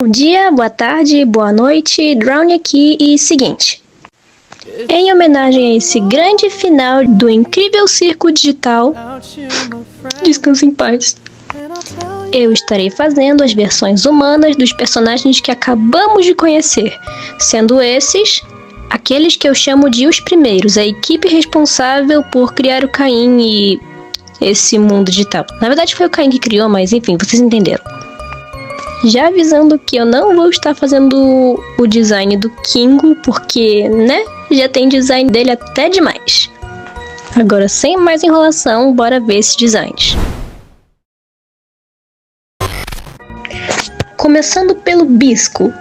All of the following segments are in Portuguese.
Bom dia, boa tarde, boa noite, Drowne aqui e seguinte. Em homenagem a esse grande final do incrível circo digital, descanse em paz, eu estarei fazendo as versões humanas dos personagens que acabamos de conhecer, sendo esses aqueles que eu chamo de os primeiros, a equipe responsável por criar o Caim e esse mundo digital. Na verdade foi o Caim que criou, mas enfim, vocês entenderam. Já avisando que eu não vou estar fazendo o design do Kingo, porque, né, já tem design dele até demais. Agora, sem mais enrolação, bora ver esses designs. Começando pelo Bisco.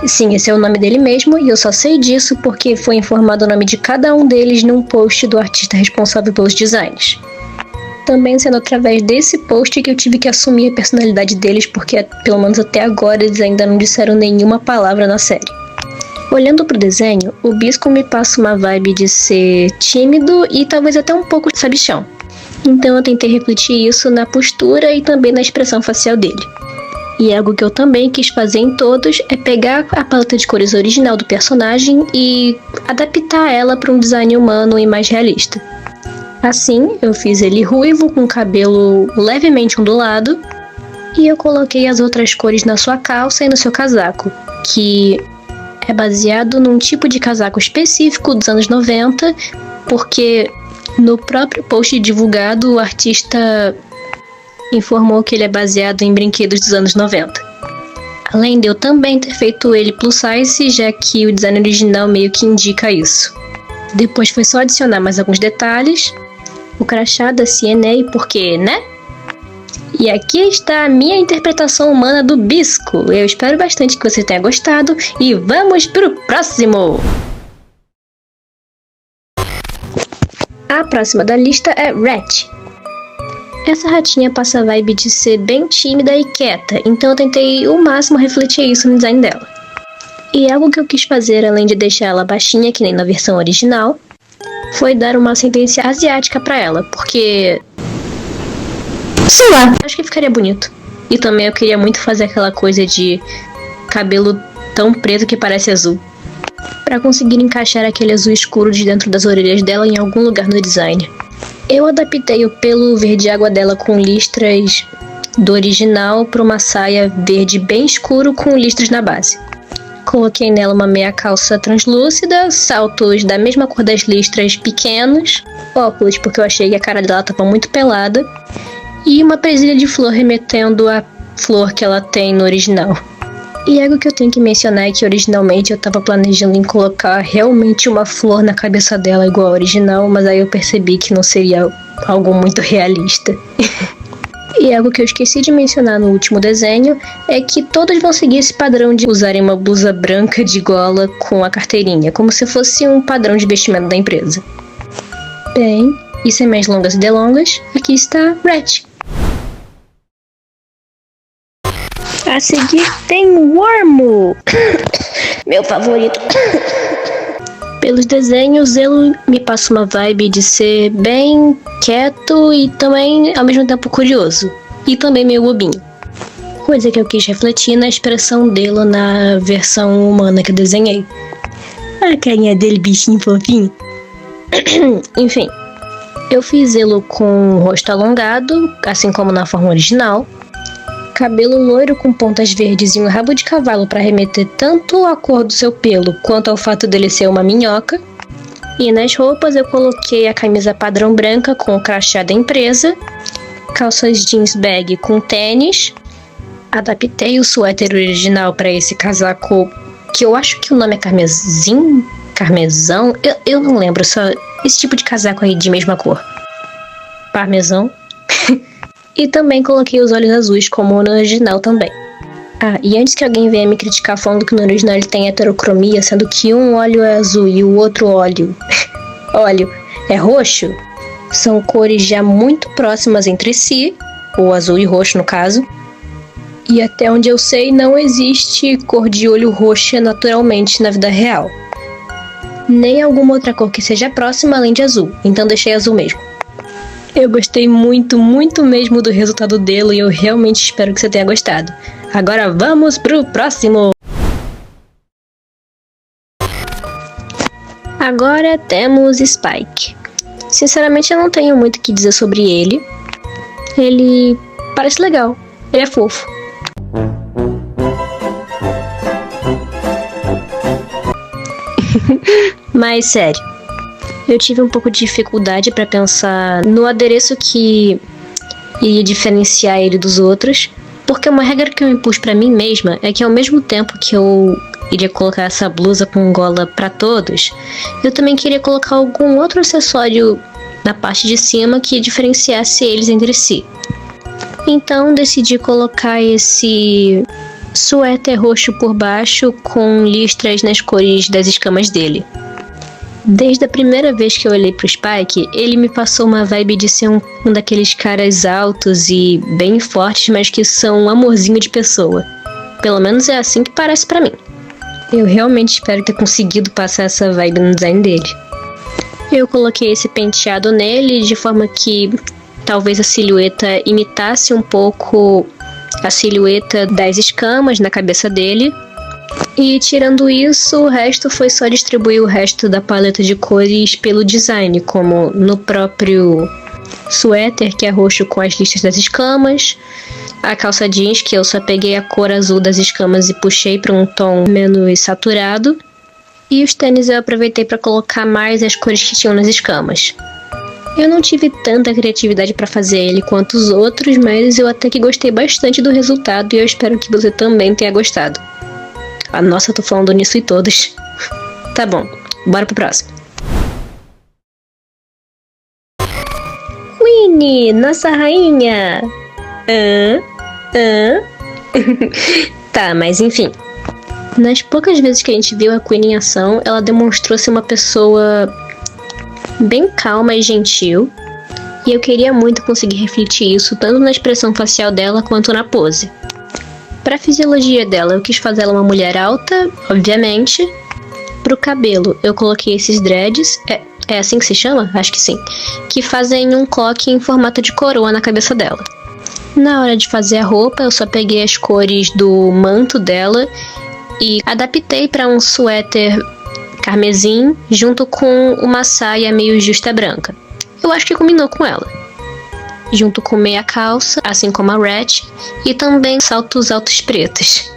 Sim, esse é o nome dele mesmo, e eu só sei disso porque foi informado o nome de cada um deles num post do artista responsável pelos designs. Também sendo através desse post que eu tive que assumir a personalidade deles, porque pelo menos até agora eles ainda não disseram nenhuma palavra na série. Olhando pro desenho, o Bisco me passa uma vibe de ser tímido e talvez até um pouco sabichão. Então eu tentei refletir isso na postura e também na expressão facial dele. E algo que eu também quis fazer em todos é pegar a paleta de cores original do personagem e adaptar ela para um design humano e mais realista. Assim, eu fiz ele ruivo, com cabelo levemente ondulado, e eu coloquei as outras cores na sua calça e no seu casaco, que é baseado num tipo de casaco específico dos anos 90, porque no próprio post divulgado o artista informou que ele é baseado em brinquedos dos anos 90. Além de eu também ter feito ele plus size, já que o design original meio que indica isso. Depois foi só adicionar mais alguns detalhes, o crachá da CNA, porque, né? E aqui está a minha interpretação humana do Bisco. Eu espero bastante que você tenha gostado e vamos pro próximo! A próxima da lista é Rat. Essa ratinha passa a vibe de ser bem tímida e quieta, então eu tentei o máximo refletir isso no design dela. E algo que eu quis fazer, além de deixar ela baixinha, que nem na versão original, foi dar uma ascendência asiática pra ela, porque, sei lá, acho que ficaria bonito. E também eu queria muito fazer aquela coisa de cabelo tão preto que parece azul, pra conseguir encaixar aquele azul escuro de dentro das orelhas dela em algum lugar no design. Eu adaptei o pelo verde água dela com listras do original para uma saia verde bem escuro com listras na base. Coloquei nela uma meia calça translúcida, saltos da mesma cor das listras pequenos, óculos porque eu achei que a cara dela estava muito pelada, e uma presilha de flor remetendo à flor que ela tem no original. E algo que eu tenho que mencionar é que originalmente eu estava planejando em colocar realmente uma flor na cabeça dela igual a original, mas aí eu percebi que não seria algo muito realista. E algo que eu esqueci de mencionar no último desenho é que todos vão seguir esse padrão de usarem uma blusa branca de gola com a carteirinha, como se fosse um padrão de vestimento da empresa. Bem, e sem mais longas e delongas, aqui está Rat. A seguir tem Wormo, meu favorito. Pelos desenhos, ele me passa uma vibe de ser bem quieto e também, ao mesmo tempo, curioso. E também meio bobinho. Coisa que eu quis refletir na expressão dele na versão humana que eu desenhei. A carinha dele, bichinho fofinho. Enfim, eu fiz ele com o rosto alongado, assim como na forma original. Cabelo loiro com pontas verdes e um rabo de cavalo para remeter tanto à cor do seu pelo quanto ao fato dele ser uma minhoca. E nas roupas eu coloquei a camisa padrão branca com o crachá da empresa, calças jeans bag com tênis, adaptei o suéter original para esse casaco que eu acho que o nome é carmesão, eu não lembro, só esse tipo de casaco aí de mesma cor, parmesão. E também coloquei os olhos azuis, como no original também. Ah, e antes que alguém venha me criticar falando que no original ele tem heterocromia, sendo que um olho é azul e o outro óleo é roxo, são cores já muito próximas entre si, o azul e roxo no caso. E até onde eu sei, não existe cor de olho roxa naturalmente na vida real. Nem alguma outra cor que seja próxima além de azul, então deixei azul mesmo. Eu gostei muito, muito mesmo do resultado dele e eu realmente espero que você tenha gostado. Agora vamos pro próximo! Agora temos Spike. Sinceramente eu não tenho muito o que dizer sobre ele. Ele parece legal, ele é fofo. Mas sério, eu tive um pouco de dificuldade para pensar no adereço que iria diferenciar ele dos outros, porque uma regra que eu impus para mim mesma é que ao mesmo tempo que eu iria colocar essa blusa com gola para todos, eu também queria colocar algum outro acessório na parte de cima que diferenciasse eles entre si. Então decidi colocar esse suéter roxo por baixo com listras nas cores das escamas dele. Desde a primeira vez que eu olhei pro Spike, ele me passou uma vibe de ser um daqueles caras altos e bem fortes, mas que são um amorzinho de pessoa. Pelo menos é assim que parece pra mim. Eu realmente espero ter conseguido passar essa vibe no design dele. Eu coloquei esse penteado nele de forma que talvez a silhueta imitasse um pouco a silhueta das escamas na cabeça dele. E tirando isso, o resto foi só distribuir o resto da paleta de cores pelo design, como no próprio suéter, que é roxo com as listas das escamas, a calça jeans, que eu só peguei a cor azul das escamas e puxei para um tom menos saturado, e os tênis eu aproveitei para colocar mais as cores que tinham nas escamas. Eu não tive tanta criatividade para fazer ele quanto os outros, mas eu até que gostei bastante do resultado e eu espero que você também tenha gostado. Ah, nossa, eu tô falando nisso e todos. Tá bom, bora pro próximo. Queenie, nossa rainha! Tá, mas enfim. Nas poucas vezes que a gente viu a Queenie em ação, ela demonstrou ser uma pessoa bem calma e gentil. E eu queria muito conseguir refletir isso tanto na expressão facial dela quanto na pose. Pra fisiologia dela, eu quis fazer ela uma mulher alta, obviamente. Pro cabelo, eu coloquei esses dreads, é assim que se chama? Acho que sim. Que fazem um coque em formato de coroa na cabeça dela. Na hora de fazer a roupa, eu só peguei as cores do manto dela e adaptei para um suéter carmesim junto com uma saia meio justa branca. Eu acho que combinou com ela. Junto com meia calça, assim como a Ratch, e também saltos altos pretos.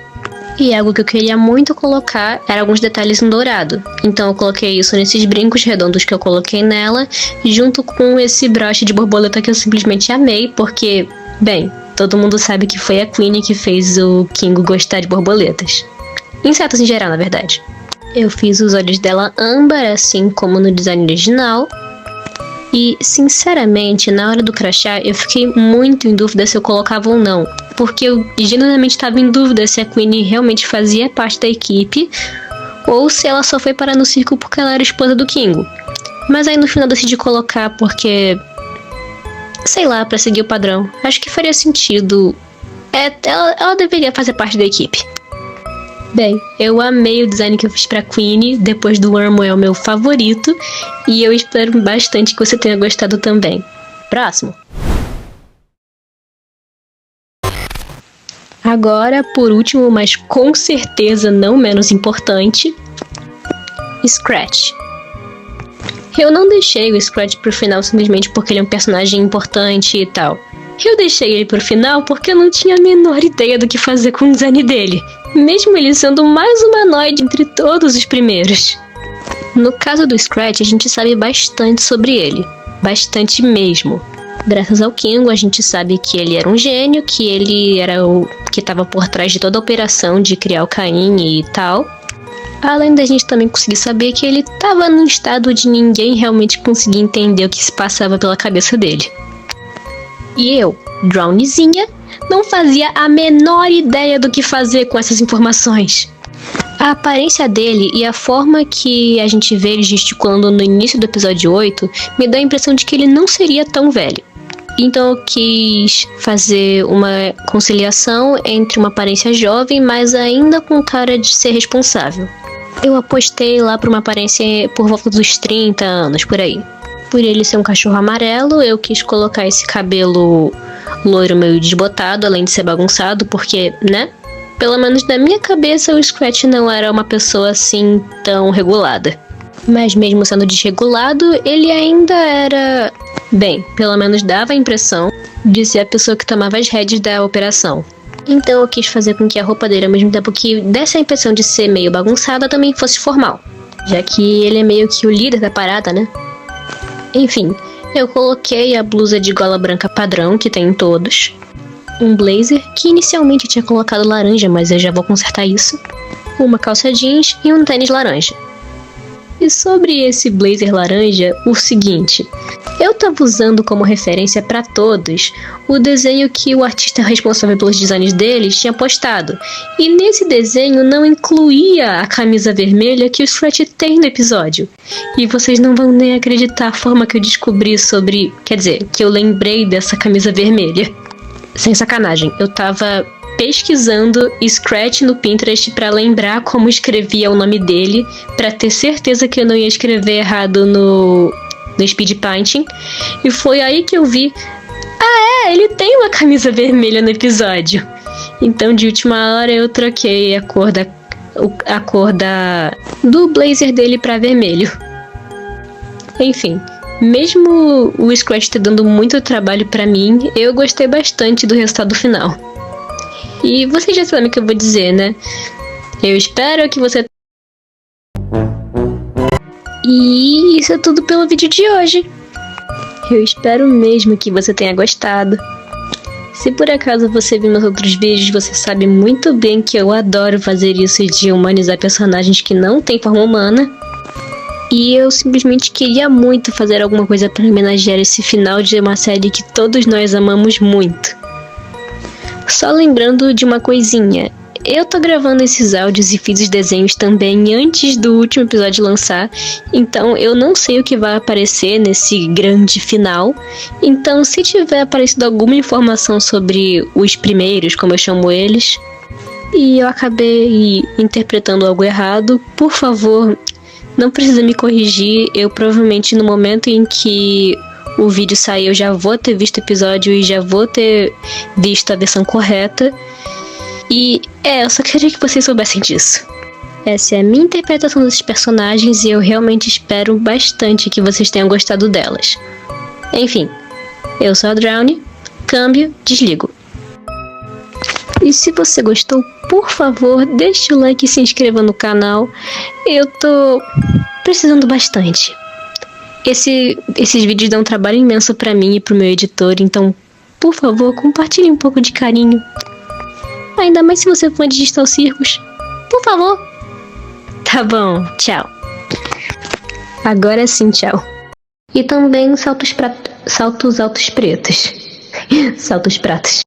E algo que eu queria muito colocar era alguns detalhes em dourado. Então eu coloquei isso nesses brincos redondos que eu coloquei nela, junto com esse broche de borboleta que eu simplesmente amei, porque, bem, todo mundo sabe que foi a Queenie que fez o Kingo gostar de borboletas. Insetos em geral, na verdade. Eu fiz os olhos dela âmbar, assim como no design original. E, sinceramente, na hora do crachá, eu fiquei muito em dúvida se eu colocava ou não. Porque eu genuinamente estava em dúvida se a Queenie realmente fazia parte da equipe ou se ela só foi parar no circo porque ela era esposa do Kingo. Mas aí no final eu decidi colocar porque, sei lá, pra seguir o padrão. Acho que faria sentido. Ela deveria fazer parte da equipe. Bem, eu amei o design que eu fiz pra Queenie, depois do Wormo é o meu favorito, e eu espero bastante que você tenha gostado também. Próximo! Agora, por último, mas com certeza não menos importante, Scratch. Eu não deixei o Scratch pro final simplesmente porque ele é um personagem importante e tal. Eu deixei ele pro final porque eu não tinha a menor ideia do que fazer com o design dele, mesmo ele sendo o mais humanoide entre todos os primeiros. No caso do Scratch, a gente sabe bastante sobre ele, bastante mesmo. Graças ao Kingo, a gente sabe que ele era um gênio, que ele era o que estava por trás de toda a operação de criar o Caim e tal. Além da gente também conseguir saber que ele estava num estado de ninguém realmente conseguir entender o que se passava pela cabeça dele. E eu, Drownyzinha, não fazia a menor ideia do que fazer com essas informações. A aparência dele e a forma que a gente vê ele gesticulando no início do episódio 8 me dá a impressão de que ele não seria tão velho. Então eu quis fazer uma conciliação entre uma aparência jovem, mas ainda com cara de ser responsável. Eu apostei lá por uma aparência por volta dos 30 anos, por aí. Por ele ser um cachorro amarelo, eu quis colocar esse cabelo loiro meio desbotado, além de ser bagunçado, porque, né? Pelo menos na minha cabeça, o Scratch não era uma pessoa assim tão regulada. Mas mesmo sendo desregulado, ele ainda era... Bem, pelo menos dava a impressão de ser a pessoa que tomava as rédeas da operação. Então eu quis fazer com que a roupa dele, ao mesmo tempo que desse a impressão de ser meio bagunçada, também fosse formal. Já que ele é meio que o líder da parada, né? Enfim, eu coloquei a blusa de gola branca padrão, que tem em todos. Um blazer, que inicialmente tinha colocado laranja, mas eu já vou consertar isso. Uma calça jeans e um tênis laranja. E sobre esse blazer laranja, o seguinte... Eu tava usando como referência para todos o desenho que o artista responsável pelos designs deles tinha postado. E nesse desenho não incluía a camisa vermelha que o Scratch tem no episódio. E vocês não vão nem acreditar a forma que eu descobri sobre... Quer dizer, que eu lembrei dessa camisa vermelha. Sem sacanagem, eu tava pesquisando Scratch no Pinterest para lembrar como escrevia o nome dele, para ter certeza que eu não ia escrever errado no Speed Painting, e foi aí que eu vi, ele tem uma camisa vermelha no episódio. Então de última hora eu troquei a cor do blazer dele para vermelho. Enfim, mesmo o Scratch tá dando muito trabalho para mim, eu gostei bastante do resultado final. E vocês já sabem o que eu vou dizer, né? Eu espero que você... E isso é tudo pelo vídeo de hoje. Eu espero mesmo que você tenha gostado. Se por acaso você viu meus outros vídeos, você sabe muito bem que eu adoro fazer isso de humanizar personagens que não têm forma humana. E eu simplesmente queria muito fazer alguma coisa para homenagear esse final de uma série que todos nós amamos muito. Só lembrando de uma coisinha. Eu tô gravando esses áudios e fiz os desenhos também antes do último episódio lançar, então eu não sei o que vai aparecer nesse grande final. Então, se tiver aparecido alguma informação sobre os primeiros, como eu chamo eles, e eu acabei interpretando algo errado, por favor, não precisa me corrigir. Eu provavelmente no momento em que o vídeo sair eu já vou ter visto o episódio e já vou ter visto a versão correta. E eu só queria que vocês soubessem disso. Essa é a minha interpretação desses personagens e eu realmente espero bastante que vocês tenham gostado delas. Enfim, eu sou a Drowny, câmbio, desligo. E se você gostou, por favor, deixe o like e se inscreva no canal. Eu tô precisando bastante. Esses vídeos dão um trabalho imenso pra mim e pro meu editor, então, por favor, compartilhe um pouco de carinho. Ainda mais se você for de Digital Circus. Por favor. Tá bom, tchau. Agora sim, tchau. E também saltos altos pretos. Saltos pratos.